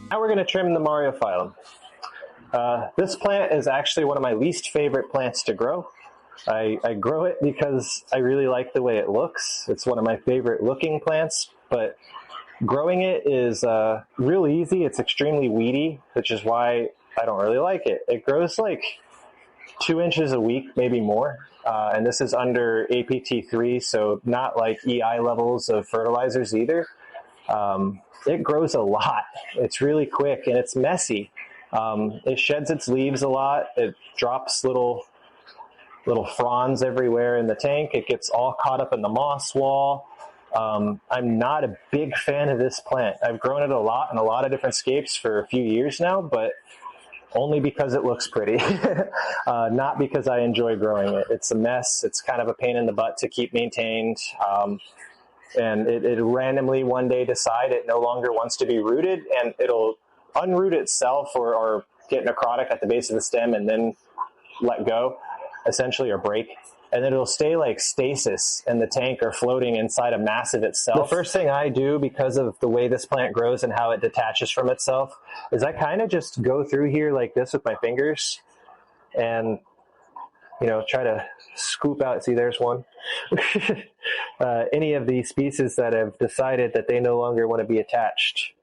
Now we're going to trim the Myriophyllum. This plant is actually one of my least favorite plants to grow. I grow it because I really like the way it looks. It's one of my favorite looking plants, but growing it is real easy. It's extremely weedy, which is why I don't really like it. It grows like 2 inches a week, maybe more. And this is under PT2, so not like EI levels of fertilizers either. It grows a lot. It's really quick and it's messy. It sheds its leaves a lot. It drops little fronds everywhere in the tank. It gets all caught up in the moss wall. I'm not a big fan of this plant. I've grown it a lot in a lot of different scapes for a few years now, but only because it looks pretty, not because I enjoy growing it. It's a mess. It's kind of a pain in the butt to keep maintained. And it randomly one day decide it no longer wants to be rooted, and it'll unroot itself or get necrotic at the base of the stem and then let go, essentially, or break. And then it'll stay like stasis in the tank or floating inside a mass of itself. The first thing I do, because of the way this plant grows and how it detaches from itself, is I kind of just go through here like this with my fingers and, you know, try to scoop out. See, there's one. Any of these species that have decided that they no longer want to be attached.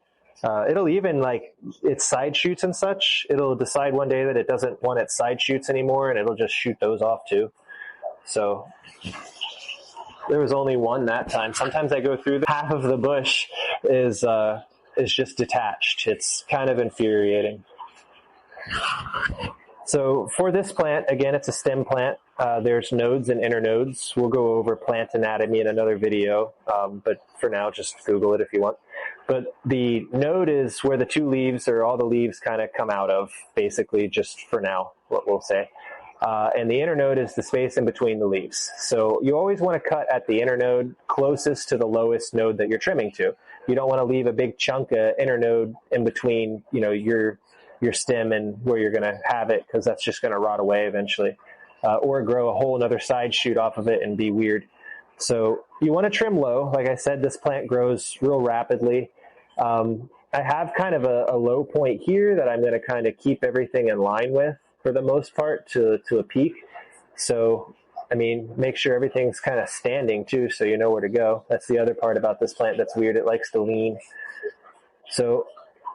It'll even, like, its side shoots and such, it'll decide one day that it doesn't want its side shoots anymore, and it'll just shoot those off too. So there was only one that time. Sometimes I go through half of the bush is just detached. It's kind of infuriating. So for this plant, again, it's a stem plant. There's nodes and internodes. We'll go over plant anatomy in another video, but for now, just Google it if you want. But the node is where the two leaves or all the leaves kind of come out of, basically, just for now, what we'll say. And the internode is the space in between the leaves. So you always want to cut at the internode closest to the lowest node that you're trimming to. You don't want to leave a big chunk of internode in between, you know, your stem and where you're going to have it, because that's just going to rot away eventually, or grow a whole another side shoot off of it and be weird. So you want to trim low. Like I said, this plant grows real rapidly. I have kind of a low point here that I'm going to kind of keep everything in line with, for the most part, to a peak. So, I mean, make sure everything's kind of standing too, so you know where to go. That's the other part about this plant that's weird. It likes to lean. So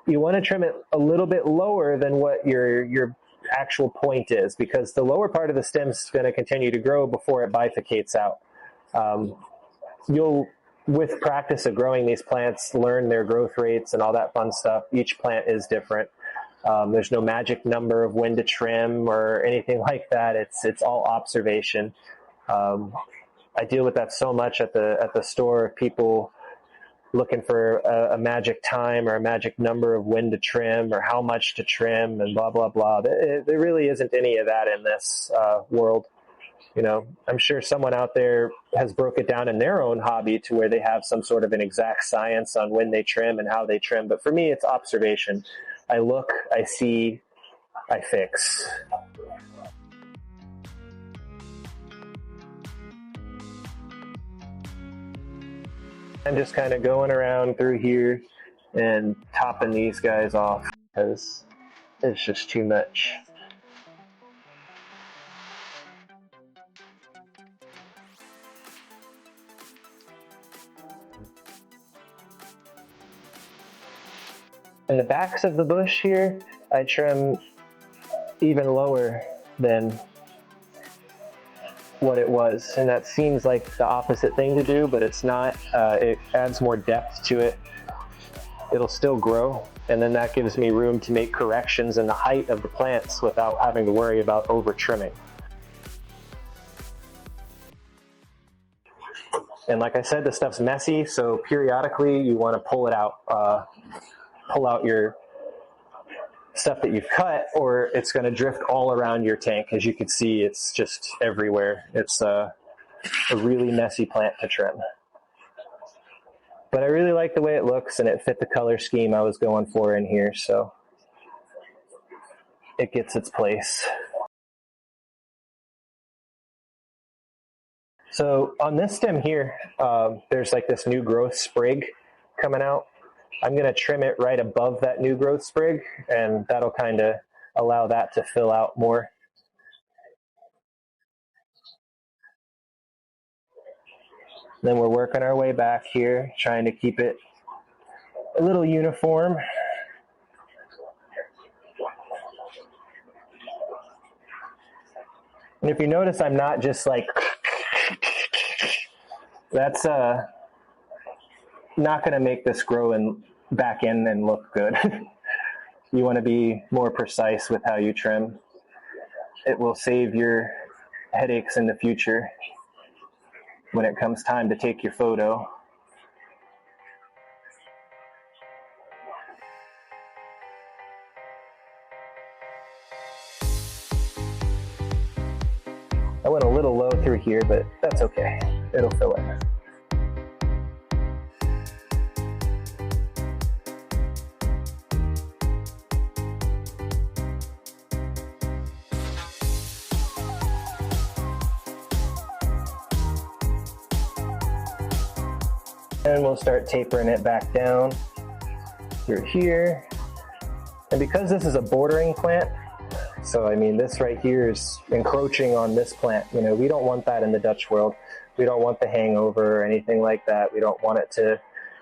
you want to trim it a little bit lower than what your actual point is, because the lower part of the stem is going to continue to grow before it bifurcates out. You'll, with practice of growing these plants, learn their growth rates and all that fun stuff. Each plant is different. There's no magic number of when to trim or anything like that. It's all observation. I deal with that so much at the store. People looking for a magic time or a magic number of when to trim or how much to trim and blah, blah, blah. There really isn't any of that in this world. You know, I'm sure someone out there has broke it down in their own hobby to where they have some sort of an exact science on when they trim and how they trim. But for me, it's observation. I look, I see, I fix. I'm just kind of going around through here and topping these guys off because it's just too much. In the backs of the bush here, I trim even lower than what it was, and that seems like the opposite thing to do, but it's not. It adds more depth to it. It'll still grow, and then that gives me room to make corrections in the height of the plants without having to worry about over trimming. And like I said, the stuff's messy, so periodically you want to pull it out. Pull out your stuff that you've cut, or it's going to drift all around your tank. As you can see, it's just everywhere. It's a really messy plant to trim. But I really like the way it looks, and it fit the color scheme I was going for in here, so it gets its place. So on this stem here, there's like this new growth sprig coming out. I'm going to trim it right above that new growth sprig, and that'll kind of allow that to fill out more. Then we're working our way back here, trying to keep it a little uniform. And if you notice, I'm not just like, that's not going to make this grow and back in and look good. You want to be more precise with how you trim. It will save your headaches in the future when it comes time to take your photo. I went a little low through here, but that's okay. It'll fill in. And we'll start tapering it back down through here. And because this is a bordering plant, so I mean this right here is encroaching on this plant. You know, we don't want that in the Dutch world. We don't want the hangover or anything like that. We don't want it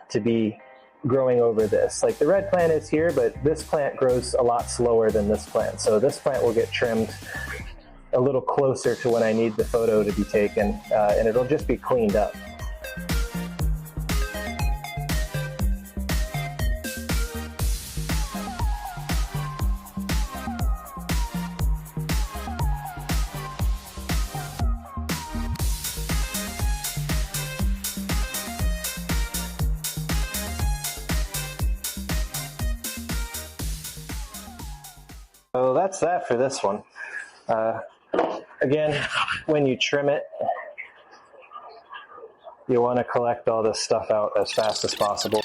to be growing over this. Like the red plant is here, but this plant grows a lot slower than this plant. So this plant will get trimmed a little closer to when I need the photo to be taken, and it'll just be cleaned up. So that's that for this one. Again, when you trim it, you want to collect all this stuff out as fast as possible.